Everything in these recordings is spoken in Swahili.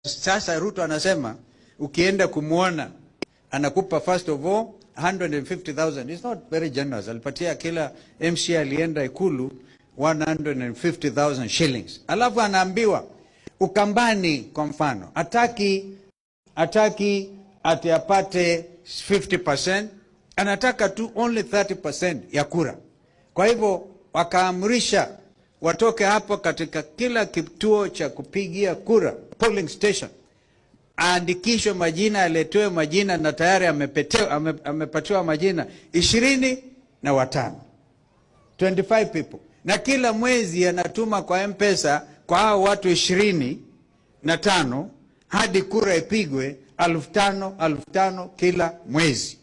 Sasa Ruto anasema ukienda kumuona anakupa first of all 150,000. It's not very generous. Alipatia kila MC alienda Ikulu 150,000 shillings. Alafu anaambiwa Ukambani kwa mfano ataki ati apate 50%, anataka tu only 30% ya kura. Kwa hivyo wakaamrisha watoke hapo katika kila kituo cha kupigia kura, polling station, aandikishwe majina, aletewe majina, na tayari amepatiwa majina 25, 25 people, na kila mwezi anatuma kwa M-Pesa kwa hao watu 25 hadi kura ipigwe 5,000 kila mwezi.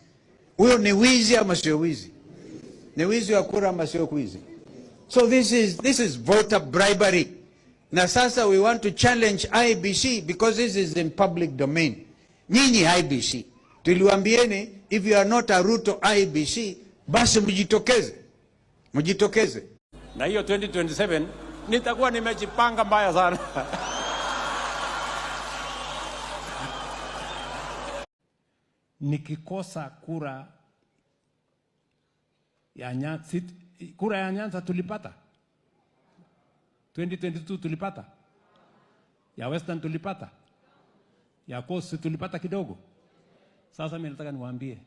Huyo ni wizi ama sio wizi? Ni wizi wa kura ama sio wizi? So this is voter bribery. Na sasa we want to challenge IEBC because this is in public domain. Nyinyi IEBC, tuliwaambieni if you are not a Ruto IEBC, basi mjitokeze. Na hiyo 2027 nitakuwa nimejipanga mbaya sana. Nikikosa kura ya Nyanza tulipata 2022, tulipata ya Western, tulipata ya Coast, tulipata kidogo. Sasa mimi nataka niwaambie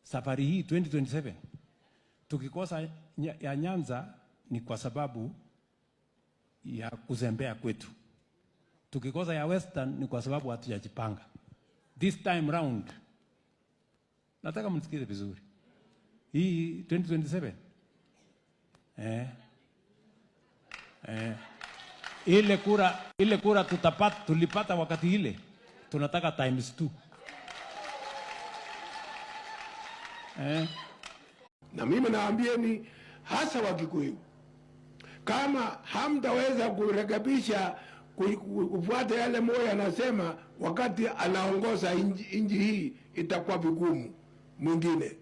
safari hii 2027 tukikosa ya Nyanza ni kwa sababu ya kuzembea kwetu. Tukikosa ya Western ni kwa sababu hatujajipanga. This time round nataka mnisikize vizuri. Hii 2027 ile kura tulipata wakati ile, tunataka times 2. Na mimi naambieni hasa Wakikuyu, kama hamtaweza kurekebisha kufuata yale Moi anasema wakati anaongoza nchi hii, itakuwa vigumu mwingine.